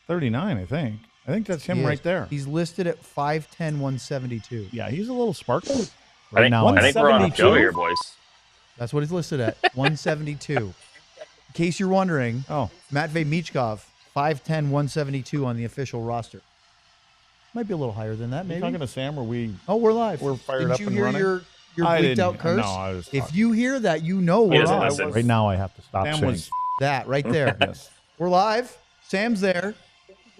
39, I think. I think that's him right there. He's listed at 5'10", 172. Yeah, he's a little sparkly. I think we're on the show here, boys. That's what he's listed at, 172. In case you're wondering, Matvei Michkov, 5'10", 172 on the official roster. Might be a little higher than that, maybe. Are you talking to Sam? Or we? Oh, we're live. We're fired Didn't up you and hear running? your bleeped out curse? No, I was if you hear that, you know we're on. Right now I have to stop Sam saying. was that right there. Yes. We're live. Sam's there.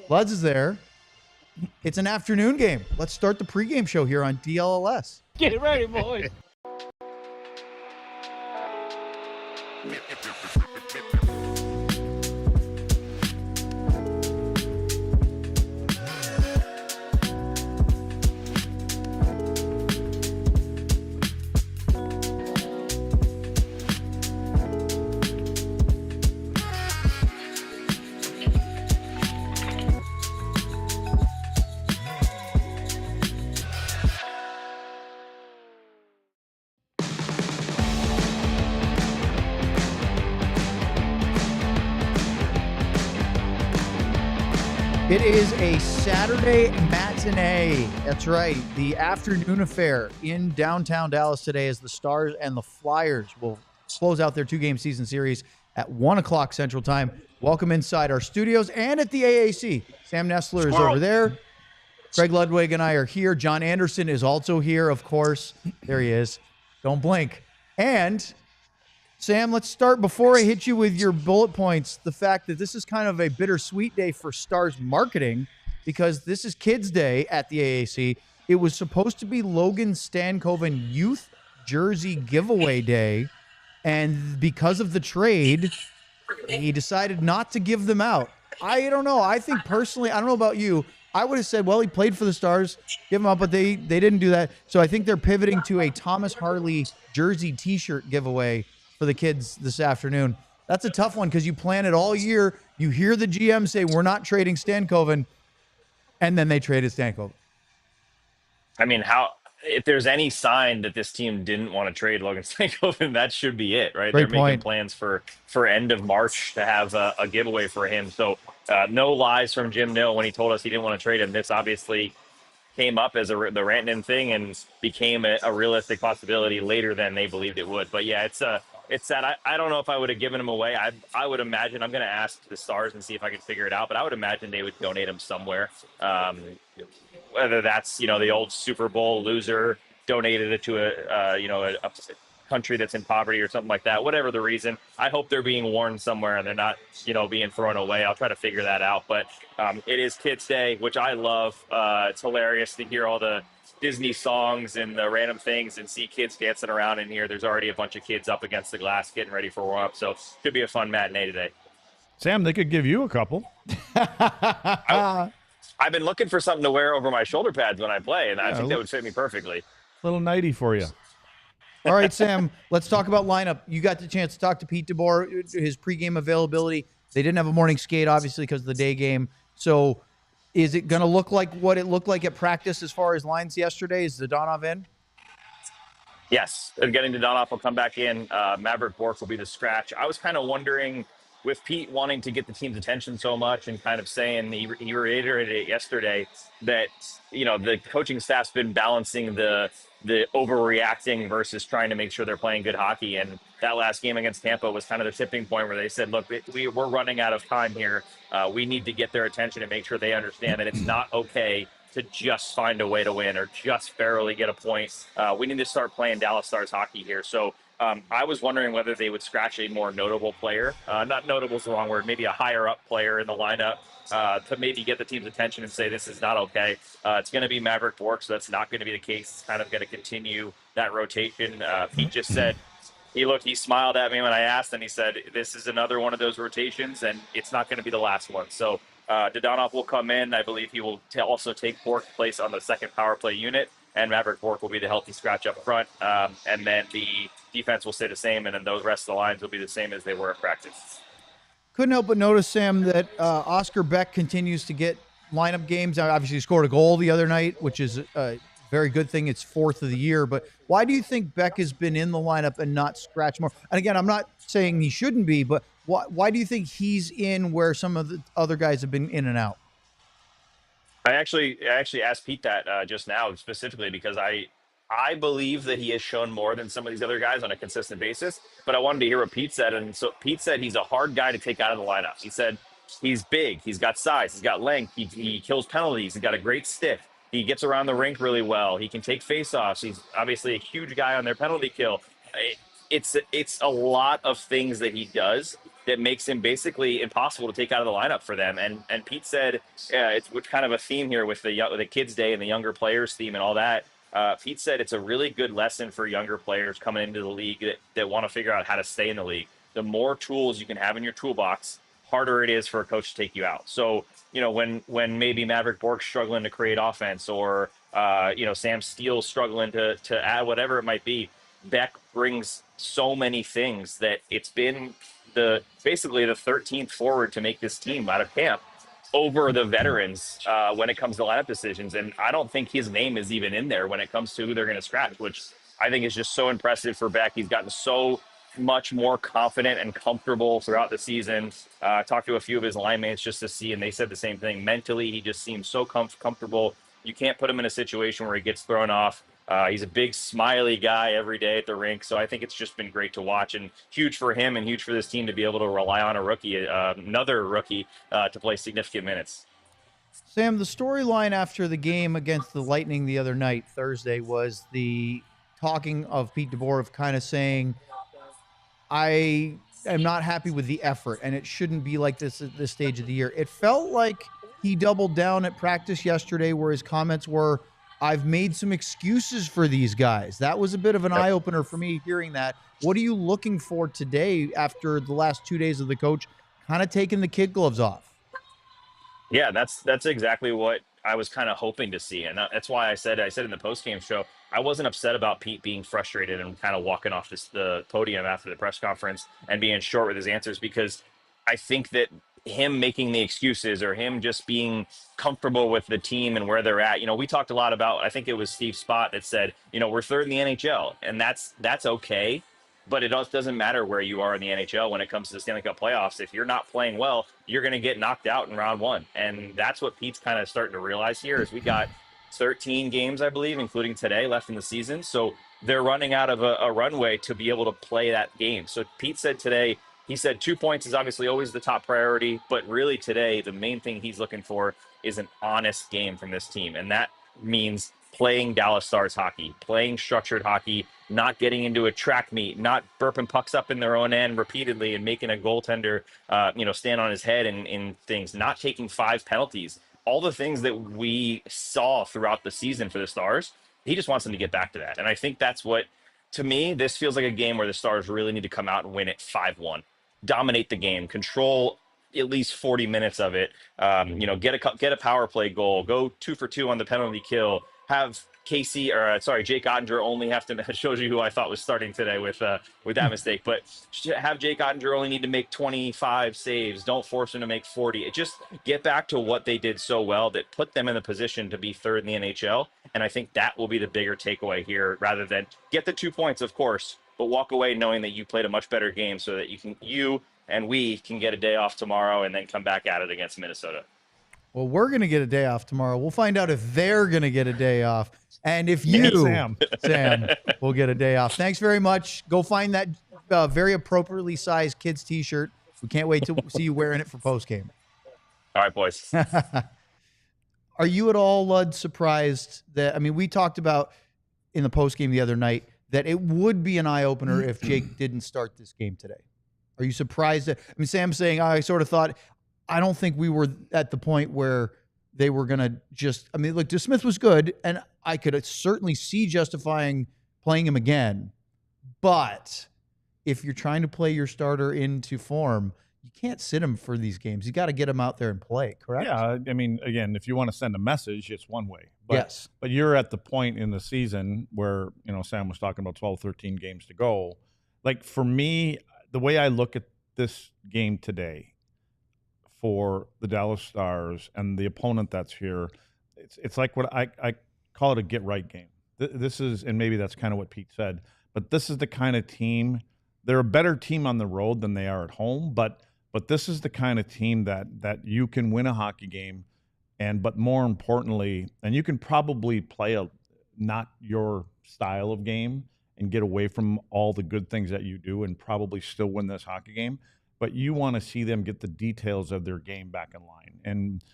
Luds is there. It's an afternoon game. Let's start the pregame show here on DLLS. Get ready, boys. It is a Saturday matinee. That's right. The afternoon affair in downtown Dallas today as the Stars and the Flyers will close out their two-game season series at 1 o'clock Central Time. Welcome inside our studios and at the AAC. Sam Nestler is over there. Craig Ludwig and I are here. John Andersen is also here, of course. There he is. Don't blink. And Sam, let's start before I hit you with your bullet points. The fact that this is kind of a bittersweet day for Stars marketing because this is Kids Day at the AAC. It was supposed to be Logan Stankoven Youth Jersey Giveaway Day. And because of the trade, he decided not to give them out. I don't know. I think personally, I don't know about you. I would have said, well, he played for the Stars, give him up, but they didn't do that. So I think they're pivoting to a Thomas Harley jersey t-shirt giveaway for the kids this afternoon. That's a tough one because you plan it all year. You hear the GM say, we're not trading Stankoven, and then they traded Stankoven. I mean, if there's any sign that this team didn't want to trade Logan Stankoven, that should be it, right? Great They're making point. plans for end of March to have a giveaway for him. So no lies from Jim Nill when he told us he didn't want to trade him. This obviously came up as the Rantanen thing and became a realistic possibility later than they believed it would. But yeah, it's sad. I don't know if I would have given him away. I would imagine, I'm going to ask the Stars and see if I can figure it out, but I would imagine they would donate him somewhere. Whether that's, the old Super Bowl loser donated it to a country that's in poverty or something like that, whatever the reason. I hope they're being worn somewhere and they're not, being thrown away. I'll try to figure that out. But it is Kids Day, which I love. It's hilarious to hear all the Disney songs and the random things and see kids dancing around in here. There's already a bunch of kids up against the glass getting ready for warm up. So should be a fun matinee today. Sam, they could give you a couple. I've been looking for something to wear over my shoulder pads when I play, and I think that would fit me perfectly. Little nightie for you. All right, Sam, let's talk about lineup. You got the chance to talk to Pete DeBoer, his pregame availability. They didn't have a morning skate, obviously, because of the day game. So is it going to look like what it looked like at practice as far as lines yesterday? Is Zadonov in? Yes, and getting Zadonov will come back in. Maverick Bork will be the scratch. I was kind of wondering, with Pete wanting to get the team's attention so much and kind of saying, he reiterated it yesterday, that, the coaching staff's been balancing the overreacting versus trying to make sure they're playing good hockey. And that last game against Tampa was kind of the tipping point where they said, look, we're running out of time here. We need to get their attention and make sure they understand that it's not okay to just find a way to win or just barely get a point. We need to start playing Dallas Stars hockey here. So I was wondering whether they would scratch a more notable player. Not notable is the wrong word, maybe a higher up player in the lineup to maybe get the team's attention and say, this is not okay. It's going to be Maverick Bork, so that's not going to be the case. It's kind of going to continue that rotation. Pete just said, he smiled at me when I asked, and he said, this is another one of those rotations, and it's not going to be the last one. So Dadonov will come in. I believe he will also take Bork's place on the second power play unit, and Maverick Bork will be the healthy scratch up front. And then the defense will stay the same, and then those rest of the lines will be the same as they were at practice. Couldn't help but notice, Sam, that Oscar Beck continues to get lineup games. Obviously, he scored a goal the other night, which is very good thing. It's 4th of the year. But why do you think Beck has been in the lineup and not scratch more? And again, I'm not saying he shouldn't be, but why do you think he's in where some of the other guys have been in and out? I actually asked Pete that just now specifically because I believe that he has shown more than some of these other guys on a consistent basis. But I wanted to hear what Pete said, and so Pete said he's a hard guy to take out of the lineup. He said he's big, he's got size, he's got length, he kills penalties, he's got a great stick, he gets around the rink really well, he can take faceoffs. He's obviously a huge guy on their penalty kill. It's a lot of things that he does that makes him basically impossible to take out of the lineup for them. And Pete said it's kind of a theme here with the kids' day and the younger players theme and all that. Pete said it's a really good lesson for younger players coming into the league that want to figure out how to stay in the league. The more tools you can have in your toolbox, harder it is for a coach to take you out. So, when maybe Maverick Bork's struggling to create offense or, Sam Steele's struggling to add whatever it might be, Beck brings so many things that it's been basically the 13th forward to make this team out of camp over the veterans when it comes to lineup decisions. And I don't think his name is even in there when it comes to who they're going to scratch, which I think is just so impressive for Beck. He's gotten so much more confident and comfortable throughout the season. Talked to a few of his line mates just to see, and they said the same thing. Mentally, he just seems so comfortable. You can't put him in a situation where he gets thrown off. He's a big smiley guy every day at the rink. So I think it's just been great to watch, and huge for him and huge for this team to be able to rely on a rookie, another rookie, to play significant minutes. Sam, the storyline after the game against the Lightning the other night, Thursday, was the talking of Pete DeBoer of kind of saying, I am not happy with the effort, and it shouldn't be like this at this stage of the year. It felt like he doubled down at practice yesterday where his comments were, I've made some excuses for these guys. That was a bit of an eye-opener for me hearing that. What are you looking for today after the last 2 days of the coach kind of taking the kid gloves off? Yeah, that's exactly what I was kind of hoping to see. And that's why I said in the post-game show, I wasn't upset about Pete being frustrated and kind of walking off the podium after the press conference and being short with his answers, because I think that him making the excuses or him just being comfortable with the team and where they're at. We talked a lot about, I think it was Steve Spott that said, we're third in the NHL, and that's okay. But it doesn't matter where you are in the NHL when it comes to the Stanley Cup playoffs. If you're not playing well, you're going to get knocked out in round one. And that's what Pete's kind of starting to realize here is we got 13 games, I believe, including today, left in the season. So they're running out of a runway to be able to play that game. So Pete said today, he said 2 points is obviously always the top priority, but really today, the main thing he's looking for is an honest game from this team. And that means playing Dallas Stars hockey, playing structured hockey, not getting into a track meet, not burping pucks up in their own end repeatedly and making a goaltender, stand on his head in things, not taking 5 penalties, all the things that we saw throughout the season for the Stars. He just wants them to get back to that. And I think that's what, to me, this feels like a game where the Stars really need to come out and win it 5-1, dominate the game, control at least 40 minutes of it, get a power play goal, go 2 for 2 on the penalty kill, have Jake Ottinger only have to, shows you who I thought was starting today with that mistake, but have Jake Ottinger only need to make 25 saves. Don't force him to make 40. It just get back to what they did so well that put them in the position to be third in the NHL. And I think that will be the bigger takeaway here, rather than get the 2 points, of course, but walk away knowing that you played a much better game so that you and we can get a day off tomorrow and then come back at it against Minnesota. Well, we're going to get a day off tomorrow. We'll find out if they're going to get a day off. And if you, Sam, will get a day off. Thanks very much. Go find that very appropriately sized kids t-shirt. We can't wait to see you wearing it for postgame. All right, boys. Are you at all, Lud, surprised that, we talked about in the postgame the other night that it would be an eye-opener if Jake didn't start this game today? Are you surprised that, Sam's saying, I sort of thought, I don't think we were at the point where they were going to just, look, DeSmith was good, and I could certainly see justifying playing him again. But if you're trying to play your starter into form, you can't sit him for these games. You got to get him out there and play, correct? Yeah, again, if you want to send a message, it's one way. But, yes. But you're at the point in the season where, Sam was talking about 12, 13 games to go. Like, for me, the way I look at this game today for the Dallas Stars and the opponent that's here, it's like what I call it a get right game. This is, and maybe that's kind of what Pete said, but this is the kind of team. They're a better team on the road than they are at home, but this is the kind of team that you can win a hockey game, but more importantly, and you can probably play a not your style of game and get away from all the good things that you do and probably still win this hockey game. But you want to see them get the details of their game back in line. And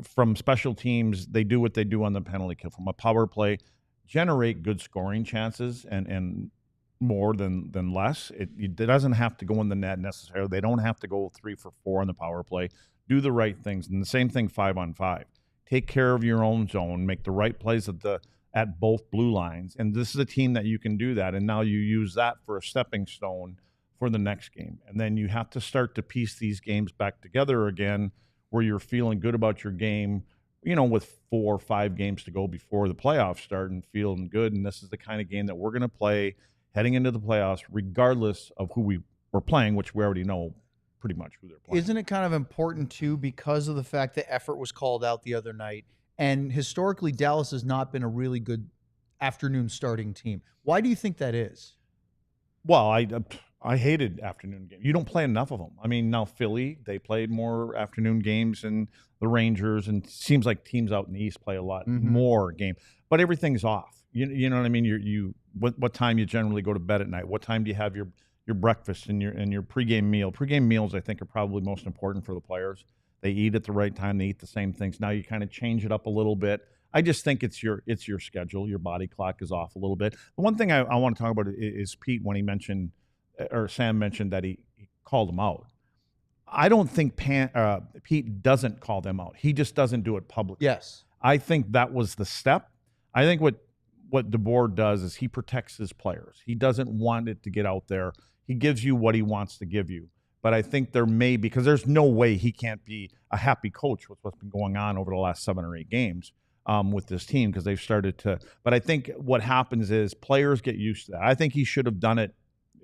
from special teams, they do what they do on the penalty kill. From a power play, generate good scoring chances and more than less. It doesn't have to go in the net necessarily. They don't have to go 3 for 4 on the power play. Do the right things. And the same thing 5-on-5. Take care of your own zone. Make the right plays at both blue lines. And this is a team that you can do that. And now you use that for a stepping stone for the next game. And then you have to start to piece these games back together again where you're feeling good about your game, with 4 or 5 games to go before the playoffs start and feeling good. And this is the kind of game that we're going to play heading into the playoffs, regardless of who we're playing, which we already know pretty much who they're playing. Isn't it kind of important, too, because of the fact that effort was called out the other night? And historically, Dallas has not been a really good afternoon starting team. Why do you think that is? Well, I hated afternoon games. You don't play enough of them. I mean, now Philly, they played more afternoon games, and the Rangers, and it seems like teams out in the East play a lot more game. But everything's off. You know what I mean? What time you generally go to bed at night? What time do you have your breakfast and your pregame meal? Pregame meals, I think, are probably most important for the players. They eat at the right time. They eat the same things. Now you kind of change it up a little bit. I just think it's your schedule. Your body clock is off a little bit. The one thing I want to talk about is Pete, when he mentioned, or Sam mentioned that he called them out. I don't think Pete doesn't call them out. He just doesn't do it publicly. Yes. I think that was the step. I think what DeBoer does is he protects his players. He doesn't want it to get out there. He gives you what he wants to give you. But I think there may be, because there's no way he can't be a happy coach with what's been going on over the last 7 or 8 games with this team, because they've started to. But I think what happens is players get used to that. I think he should have done it.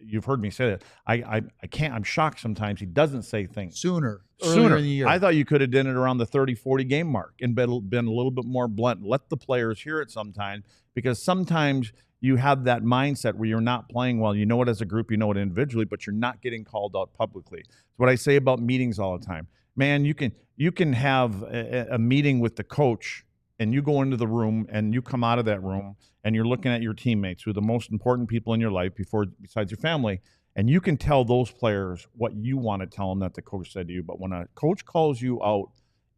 You've heard me say that. I can't. I'm shocked sometimes he doesn't say things sooner in the year. I thought you could have done it around the 30, 40 game mark and been a little bit more blunt. Let the players hear it sometimes, because sometimes you have that mindset where you're not playing well. You know it as a group, you know it individually, but you're not getting called out publicly. It's what I say about meetings all the time. Man, you can have a meeting with the coach, and you go into the room and you come out of that room and you're looking at your teammates, who are the most important people in your life besides your family, and you can tell those players what you want to tell them that the coach said to you. But when a coach calls you out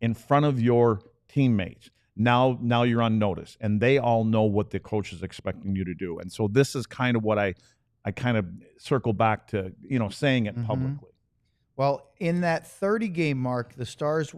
in front of your teammates, now you're on notice, and they all know what the coach is expecting you to do. And so this is kind of what I kind of circle back to, saying it publicly. Well, in that 30-game mark, the Stars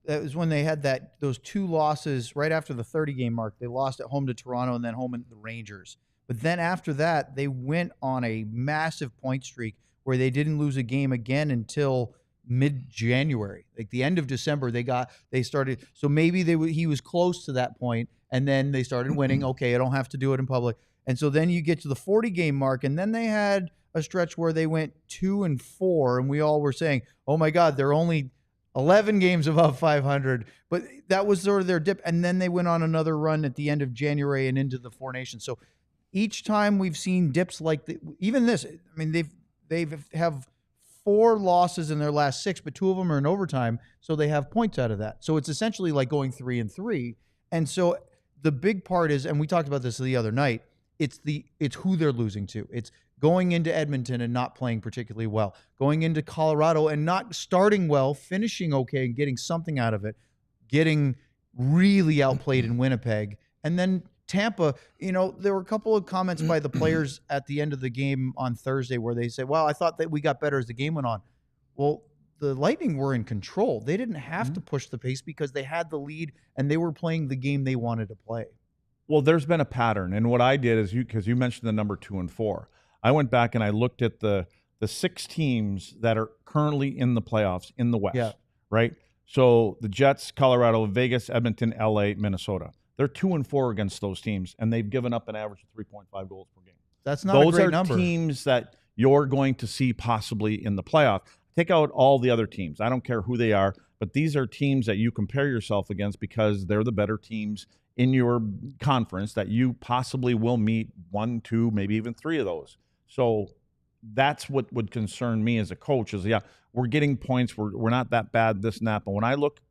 that was when they had those 2 losses right after the 30-game mark. They lost at home to Toronto and then home at the Rangers. But then after that, they went on a massive point streak where they didn't lose a game again until mid-January. Like the end of December, they started. So maybe he was close to that point, and then they started winning. Okay, I don't have to do it in public. And so then you get to the 40-game mark, and then they had a stretch where they went 2-4, and we all were saying, "Oh my God, they're only 11 games above 500." But that was sort of their dip, and then they went on another run at the end of January and into the Four Nations. So each time we've seen dips like even this, I mean, they have 4 losses in their last 6, but 2 of them are in overtime, so they have points out of that. So it's essentially like going 3-3. And so the big part is, and we talked about this the other night, it's who they're losing to. It's going into Edmonton and not playing particularly well, going into Colorado and not starting well, finishing okay and getting something out of it, getting really outplayed in Winnipeg, and then Tampa. There were a couple of comments by the players at the end of the game on Thursday where they said, "Well, I thought that we got better as the game went on." Well, the Lightning were in control. They didn't have to push the pace because they had the lead and they were playing the game they wanted to play. Well, there's been a pattern, and what I did is, because you mentioned the number 2 and 4, I went back and I looked at the 6 teams that are currently in the playoffs in the West, right? So the Jets, Colorado, Vegas, Edmonton, LA, Minnesota. They're 2 and 4 against those teams, and they've given up an average of 3.5 goals per game. That's not a great number. Those are teams that you're going to see possibly in the playoff. Take out all the other teams. I don't care who they are. but these are teams that you compare yourself against because they're the better teams in your conference that you possibly will meet 1, 2, maybe even 3 of those. So that's what would concern me as a coach is, yeah, we're getting points. We're not that bad, this and that. But when I look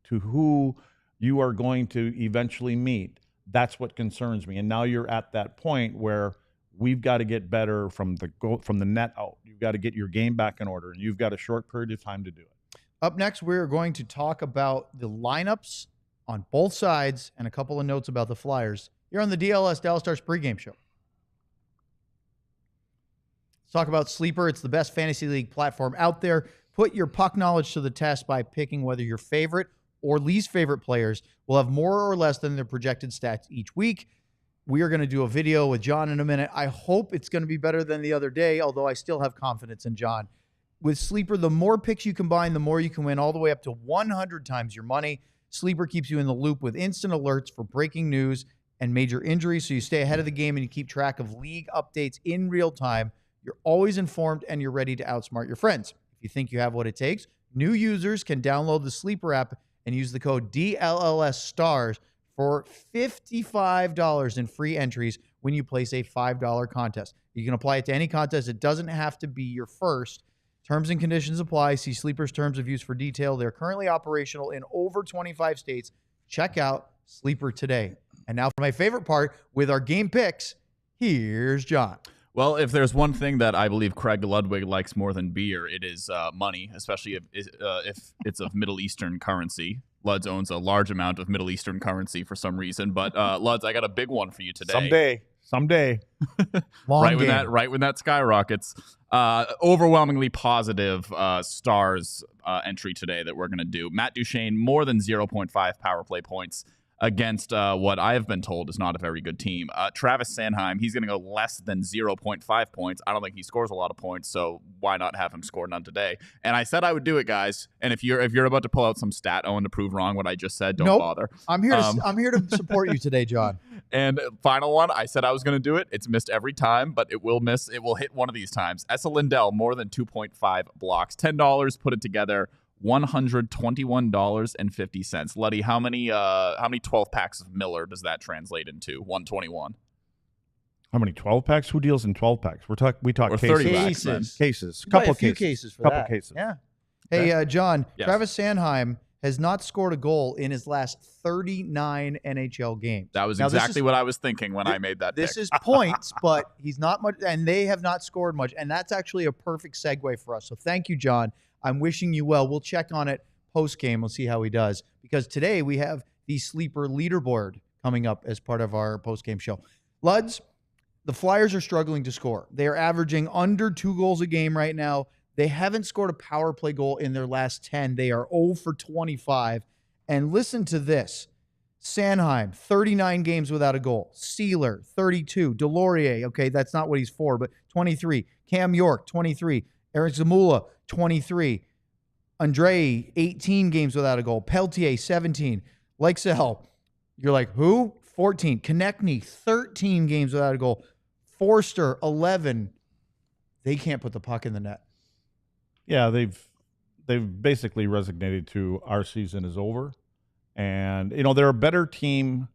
to who you are going to eventually meet, that's what concerns me. And now you're at that point where we've got to get better from the net out. You've got to get your game back in order, and you've got a short period of time to do it. Up next, we're going to talk about the lineups on both sides and a couple of notes about the Flyers here on the DLS Dallas Stars Pregame Show. Let's talk about Sleeper. It's the best fantasy league platform out there. Put your puck knowledge to the test by picking whether your favorite or least favorite players will have more or less than their projected stats each week. We are going to do a video with John in a minute. I hope it's going to be better than the other day, although I still have confidence in John. With Sleeper, the more picks you combine, the more you can win, all the way up to 100 times your money. Sleeper keeps you in the loop with instant alerts for breaking news and major injuries, so you stay ahead of the game and you keep track of league updates in real time. You're always informed and you're ready to outsmart your friends. If you think you have what it takes, new users can download the Sleeper app and use the code DLLS Stars for $55 in free entries when you place a $5 contest. You can apply it to any contest. It doesn't have to be your first. Terms and conditions apply. See Sleeper's terms of use for detail. They're currently operational in over 25 states. Check out Sleeper today. And now for my favorite part, with our game picks, here's John. Well, if there's one thing that I believe Craig Ludwig likes more than beer, it is money, especially if it's of Middle Eastern currency. Luds owns a large amount of Middle Eastern currency for some reason. But Luds, I got a big one for you today. Someday. Right when that skyrockets. Overwhelmingly positive Stars entry today that we're going to do. Matt Duchene, more than 0.5 power play points against what I have been told is not a very good team. Travis Sanheim, he's going to go less than 0.5 points. I don't think he scores a lot of points, so why not have him score none today? And I said I would do it, guys. And if you're about to pull out some stat, Owen, to prove wrong what I just said, don't bother. I'm here to support you today, John. And final one, I said I was going to do it. It's missed every time, but it will miss. It will hit one of these times. Esa Lindell, more than 2.5 blocks. $10, put it together. $121.50. Luddy, how many 12 packs of Miller does that translate into? 121. How many 12 packs? Who deals in 12 packs? We talk or cases. Cases. Couple cases for couple that. Cases. Yeah. Hey, John. Yes. Travis Sanheim has not scored a goal in his last 39 NHL games. That was exactly what I was thinking when I made that pick. This is points, but he's not much, and they have not scored much, and that's actually a perfect segue for us. So thank you, John. I'm wishing you well. We'll check on it post-game. We'll see how he does, because today we have the Sleeper leaderboard coming up as part of our post-game show. Luds, the Flyers are struggling to score. They are averaging under 2 goals a game right now. They haven't scored a power play goal in their last 10. They are 0 for 25. And listen to this. Sanheim, 39 games without a goal. Sealer, 32. Delorier, okay, that's not what he's for, but 23. Cam York, 23. Eric Zamula, 23. Andre, 18 games without a goal. Peltier, 17. Leixell, you're like, who? 14. Konechny, 13 games without a goal. Forster, 11. They can't put the puck in the net. Yeah, they've basically resignated to our season is over. And, they're a better team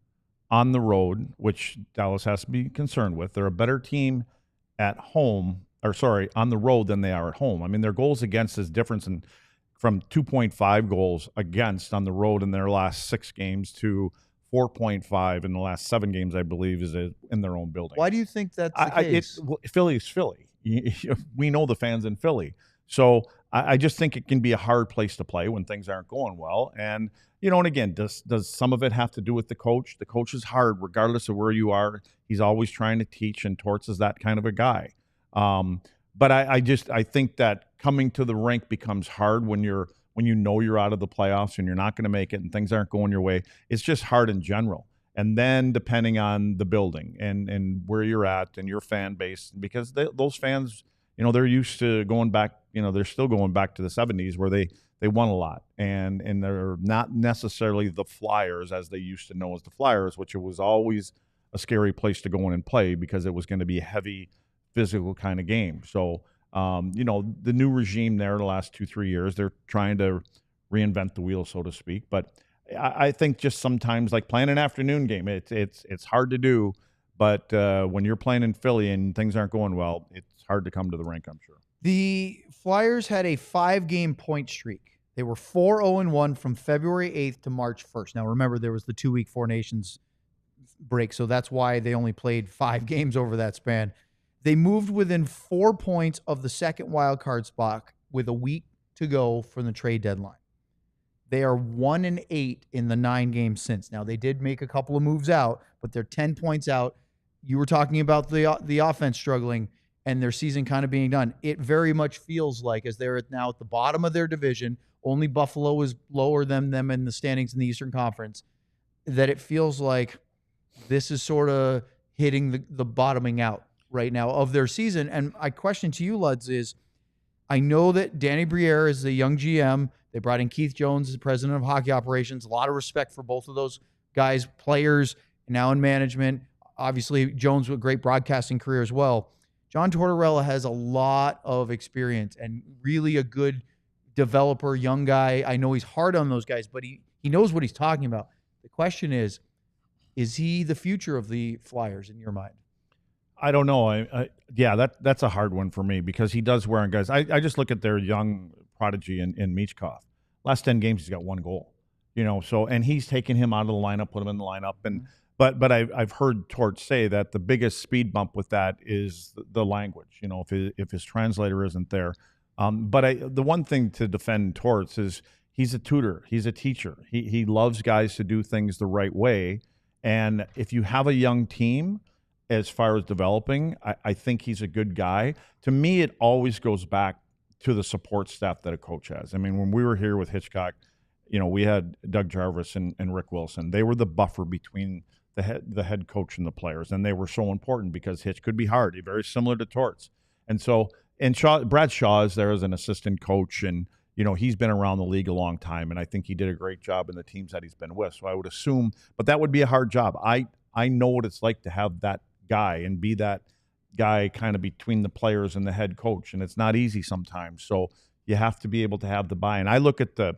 on the road, which Dallas has to be concerned with. They're a better team at home, on the road than they are at home. I mean, their goals against is difference from 2.5 goals against on the road in their last 6 games to 4.5 in the last 7 games, I believe, is in their own building. Why do you think that's the case? Philly's Philly. We know the fans in Philly. So I just think it can be a hard place to play when things aren't going well. And, and again, does some of it have to do with the coach? The coach is hard regardless of where you are. He's always trying to teach, and Torts is that kind of a guy. But I think that coming to the rink becomes hard when you know you're out of the playoffs and you're not going to make it and things aren't going your way. It's just hard in general. And then depending on the building and where you're at and your fan base, because those fans, they're used to going back, they're still going back to the 70s where they won a lot. And they're not necessarily the Flyers as they used to know as the Flyers, which it was always a scary place to go in and play because it was going to be a heavy physical kind of game. So, the new regime there the last 2-3 years, they're trying to reinvent the wheel, so to speak. But I think just sometimes, like playing an afternoon game, it's hard to do. But when you're playing in Philly and things aren't going well, it's hard to come to the rink, I'm sure. The Flyers had a 5-game point streak. They were 4-0-1 from February 8th to March 1st. Now, remember, there was the 2-week Four Nations break, so that's why they only played 5 games over that span. They moved within 4 points of the second wild card spot with a week to go from the trade deadline. They are 1-8 in the 9 games since. Now, they did make a couple of moves out, but they're 10 points out. You were talking about the offense struggling and their season kind of being done. It very much feels like, as they're now at the bottom of their division, only Buffalo is lower than them in the standings in the Eastern Conference, that it feels like this is sort of hitting the bottoming out right now of their season. And my question to you, Luds, is I know that Danny Briere is the young GM. They brought in Keith Jones as president of hockey operations. A lot of respect for both of those guys, players, now in management. Obviously, Jones with a great broadcasting career as well. John Tortorella has a lot of experience and really a good developer, young guy. I know he's hard on those guys, but he knows what he's talking about. The question is he the future of the Flyers in your mind? I don't know. That's a hard one for me because he does wear on guys. I just look at their young prodigy in Michkov. Last 10 games, he's got 1 goal. So and he's taken him out of the lineup, put him in the lineup, and but I've heard Torts say that the biggest speed bump with that is the language. If his translator isn't there. But the one thing to defend Torts is he's a tutor, he's a teacher. He loves guys to do things the right way, and if you have a young team, as far as developing, I think he's a good guy. To me, it always goes back to the support staff that a coach has. I mean, when we were here with Hitchcock, we had Doug Jarvis and Rick Wilson. They were the buffer between the head coach and the players, and they were so important because Hitch could be hard, very similar to Torts. And Brad Shaw is there as an assistant coach, and he's been around the league a long time, and I think he did a great job in the teams that he's been with. So I would assume, but that would be a hard job. I know what it's like to have that guy and be that guy kind of between the players and the head coach, and it's not easy sometimes. So you have to be able to have the buy-in. I look at the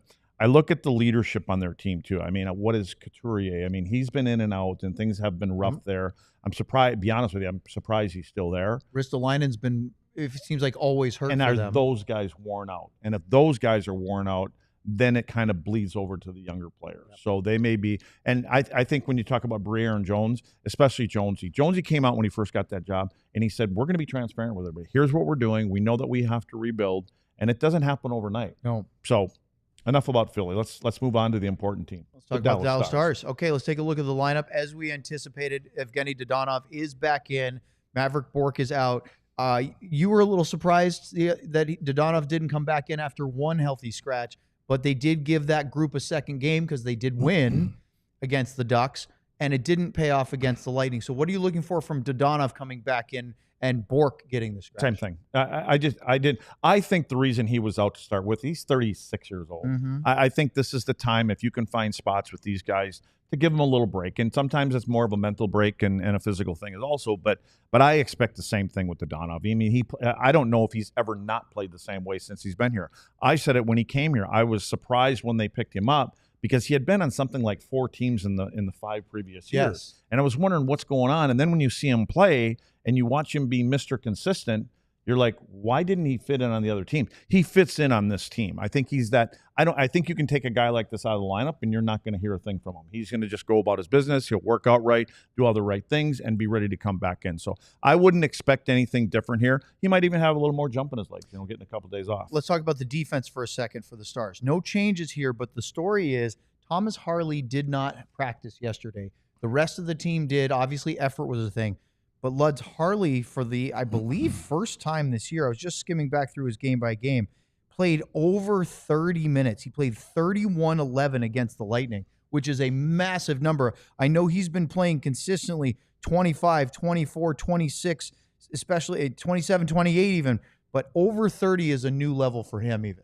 leadership on their team too. I mean, what is Couturier? I mean, he's been in and out, and things have been rough there. I'm surprised. Be honest with you, I'm surprised he's still there. Ristolainen's been, it seems like, always hurt. And for are them. Those guys worn out? And if those guys are worn out, then it kind of bleeds over to the younger players. Yep. So they may be, and I think when you talk about Briere and Jones, especially Jonesy came out when he first got that job, and he said, we're going to be transparent with everybody. Here's what we're doing. We know that we have to rebuild, and it doesn't happen overnight. No. So enough about Philly. Let's move on to the important team. Let's talk about Dallas Stars. Okay, let's take a look at the lineup. As we anticipated, Evgeny Dodonov is back in. Maverick Bourque is out. You were a little surprised that Dodonov didn't come back in after one healthy scratch, but they did give that group a second game because they did win against the Ducks, and it didn't pay off against the Lightning. So what are you looking for from Dodonov coming back in and Bourque getting the scratch? Same thing. I think the reason he was out to start with, he's 36 years old. Mm-hmm. I think this is the time, if you can find spots with these guys, to give them a little break. And sometimes it's more of a mental break and a physical thing is also. But I expect the same thing with Dodonov. I mean, I don't know if he's ever not played the same way since he's been here. I said it when he came here. I was surprised when they picked him up because he had been on something like 4 teams in the 5 previous years. Yes. And I was wondering what's going on. And then when you see him play and you watch him be Mr. Consistent, you're like, why didn't he fit in on the other team? He fits in on this team. I think he's that. I think you can take a guy like this out of the lineup and you're not going to hear a thing from him. He's going to just go about his business. He'll work out right, do all the right things, and be ready to come back in. So I wouldn't expect anything different here. He might even have a little more jump in his legs, getting a couple of days off. Let's talk about the defense for a second for the Stars. No changes here, but the story is Thomas Harley did not practice yesterday. The rest of the team did. Obviously, effort was a thing. But Lud's Harley, for the, I believe, first time this year, I was just skimming back through his game by game, played over 30 minutes. He played 31-11 against the Lightning, which is a massive number. I know he's been playing consistently 25, 24, 26, especially 27, 28 even, but over 30 is a new level for him even.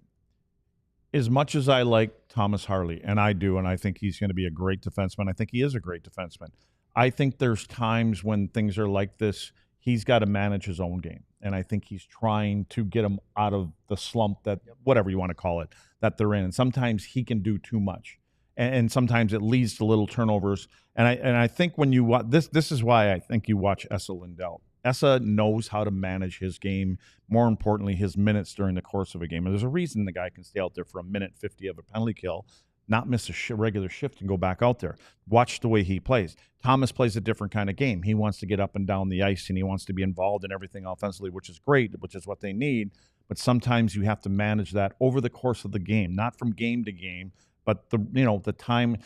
As much as I like Thomas Harley, and I do, and I think he's going to be a great defenseman, I think he is a great defenseman. I think there's times when things are like this, he's got to manage his own game. And I think he's trying to get them out of the slump that, whatever you want to call it, that they're in. And sometimes he can do too much. And sometimes it leads to little turnovers. And I think when you watch this is why I think you watch Esa Lindell. Esa knows how to manage his game, more importantly, his minutes during the course of a game. And there's a reason the guy can stay out there for a minute 50 of a penalty kill, not miss a regular shift and go back out there. Watch the way he plays. Thomas plays a different kind of game. He wants to get up and down the ice, and he wants to be involved in everything offensively, which is great, which is what they need. But sometimes you have to manage that over the course of the game, not from game to game, but the time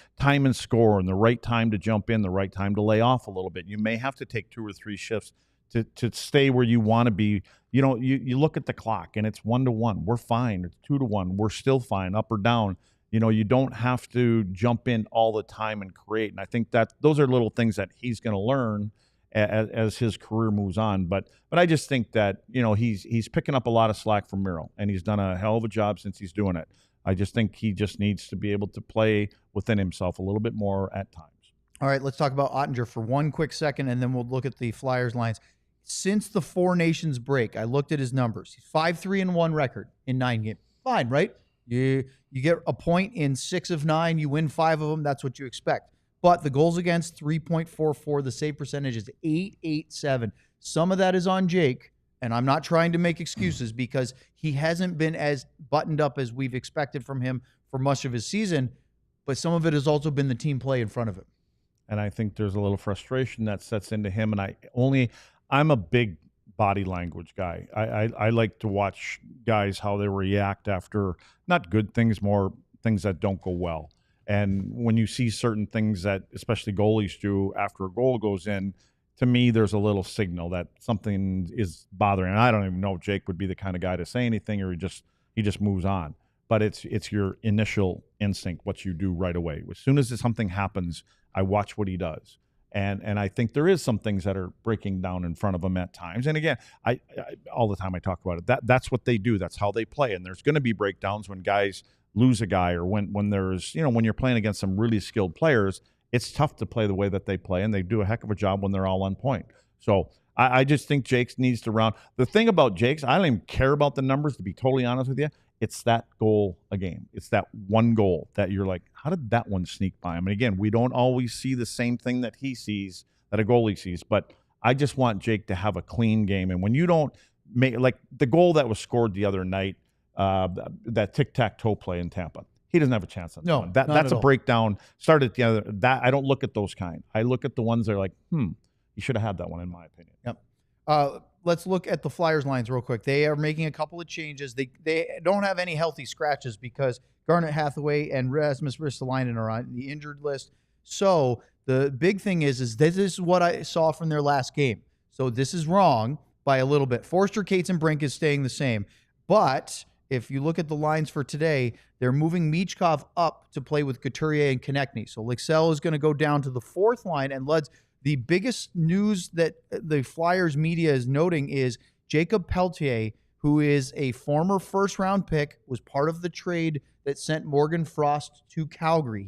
and score and the right time to jump in, the right time to lay off a little bit. You may have to take 2 or 3 shifts to stay where you want to be. You look at the clock and it's 1-1. We're fine. It's 2-1. We're still fine, up or down. You don't have to jump in all the time and create. And I think that those are little things that he's going to learn as his career moves on. But I just think that, he's picking up a lot of slack from Miro, and he's done a hell of a job since he's doing it. I just think he just needs to be able to play within himself a little bit more at times. All right, let's talk about Ottinger for one quick second, and then we'll look at the Flyers lines. Since the Four Nations break, I looked at his numbers. 5-3-1 record in 9 games. Fine, right? You get a point in 6 of 9. You win 5 of them. That's what you expect. But the goals against, 3.44. The save percentage is 8.87. Some of that is on Jake, and I'm not trying to make excuses because he hasn't been as buttoned up as we've expected from him for much of his season, but some of it has also been the team play in front of him. And I think there's a little frustration that sets into him, and I'm a big body language guy. I like to watch guys, how they react after not good things, more things that don't go well. And when you see certain things that especially goalies do after a goal goes in, to me, there's a little signal that something is bothering. And I don't even know if Jake would be the kind of guy to say anything, or he just moves on. But it's your initial instinct, what you do right away. As soon as something happens, I watch what he does. And I think there is some things that are breaking down in front of him at times. And again, I all the time I talk about it. That's what they do. That's how they play. And there's going to be breakdowns when guys lose a guy, or when there's, when you're playing against some really skilled players, it's tough to play the way that they play, and they do a heck of a job when they're all on point. So I just think Jakes needs to round. The thing about Jakes, I don't even care about the numbers, to be totally honest with you. It's that goal a game. It's that one goal that you're like, how did that one sneak by him? And again, we don't always see the same thing that he sees, that a goalie sees. But I just want Jake to have a clean game. And when you don't make, like the goal that was scored the other night, that tic-tac-toe play in Tampa, he doesn't have a chance on that one. That's a breakdown. Started the other. That I don't look at those kind. I look at the ones that are like, you should have had that one, in my opinion. Yep. Let's look at the Flyers lines real quick. They are making a couple of changes. They don't have any healthy scratches because Garnet Hathaway and Rasmus Ristolainen are on the injured list. So the big thing is this is what I saw from their last game. So this is wrong by a little bit. Forster, Cates, and Brink is staying the same. But if you look at the lines for today, they're moving Michkov up to play with Couturier and Konechny. So Lixell is going to go down to the 4th line, and the biggest news that the Flyers media is noting is Jacob Pelletier, who is a former first-round pick, was part of the trade that sent Morgan Frost to Calgary.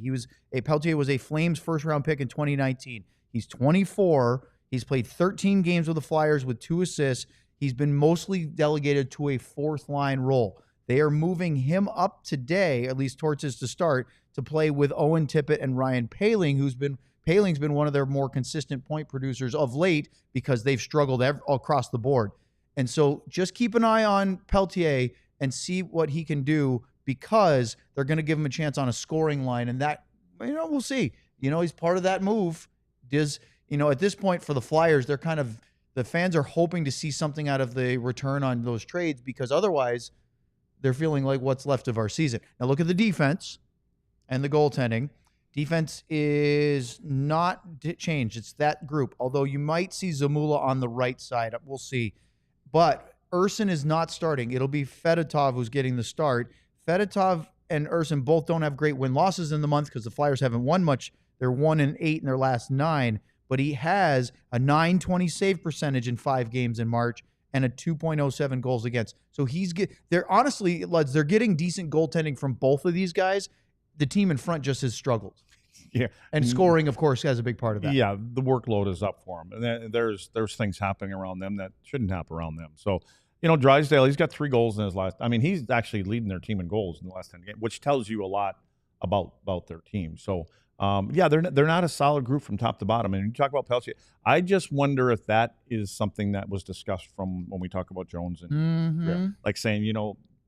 Pelletier was a Flames first-round pick in 2019. He's 24. He's played 13 games with the Flyers with 2 assists. He's been mostly delegated to a 4th-line role. They are moving him up today, at least towards his to start, to play with Owen Tippett and Ryan Poehling, Poehling's been one of their more consistent point producers of late because they've struggled across the board. And so just keep an eye on Pelletier and see what he can do, because they're going to give him a chance on a scoring line. And that, we'll see. He's part of that move. At this point for the Flyers, the fans are hoping to see something out of the return on those trades, because otherwise they're feeling like what's left of our season. Now look at the defense and the goaltending. Defense is not changed. It's that group. Although you might see Zamula on the right side. We'll see. But Urson is not starting. It'll be Fedotov who's getting the start. Fedotov and Urson both don't have great win-losses in the month because the Flyers haven't won much. They're 1-8 in their last 9. But he has a .920 save percentage in 5 games in March and a 2.07 goals against. So they're getting decent goaltending from both of these guys. The team in front just has struggled. Yeah. And scoring, of course, has a big part of that. Yeah, the workload is up for him. And there's things happening around them that shouldn't happen around them. So, Drysdale, he's got 3 goals in his last. I mean, he's actually leading their team in goals in the last 10 games, which tells you a lot about their team. So, they're not a solid group from top to bottom. And you talk about Peltier, I just wonder if that is something that was discussed from when we talk about Jones and like saying,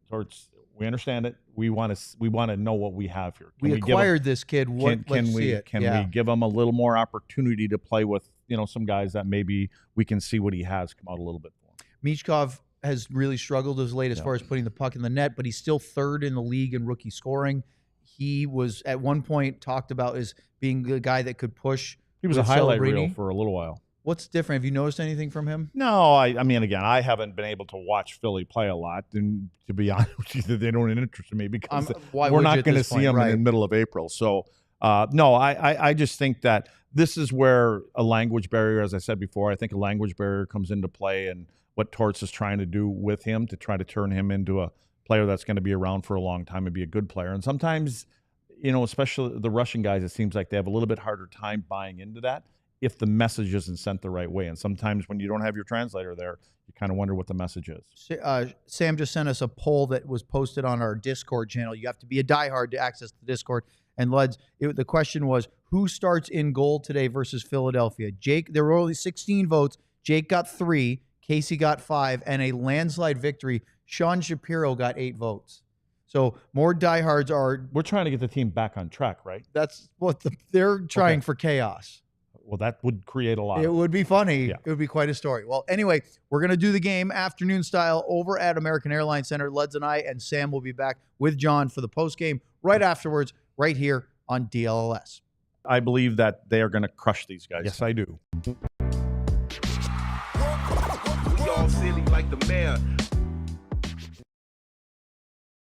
Torts, we understand it. We want to know what we have here. We acquired this kid. Let's see it. Can we give him a little more opportunity to play with some guys that maybe we can see what he has come out a little bit for him. Michkov has really struggled as late as far as putting the puck in the net, but he's still 3rd in the league in rookie scoring. He was at one point talked about as being the guy that could push. He was a highlight reel for a little while. What's different? Have you noticed anything from him? No, I mean, again, I haven't been able to watch Philly play a lot, and to be honest with you, they don't interest me because we're not going to see them in the middle of April. So, no, I just think that this is where a language barrier, as I said before, I think a language barrier comes into play, and what Torts is trying to do with him to try to turn him into a player that's going to be around for a long time and be a good player. And sometimes, especially the Russian guys, it seems like they have a little bit harder time buying into that if the message isn't sent the right way. And sometimes when you don't have your translator there, you kind of wonder what the message is. Sam just sent us a poll that was posted on our Discord channel. You have to be a diehard to access the Discord. And Leds, the question was, who starts in goal today versus Philadelphia? Jake, there were only 16 votes. Jake got 3, Casey got 5, and a landslide victory. Sean Shapiro got 8 votes. So more diehards are. We're trying to get the team back on track, right? That's what they're trying for chaos. Well, that would create a lot. It would be funny. Yeah. It would be quite a story. Well, anyway, we're going to do the game afternoon style over at American Airlines Center. Leds and I and Sam will be back with John for the postgame right afterwards, right here on DLLS. I believe that they are going to crush these guys. Yes, I do. We all silly like the mayor.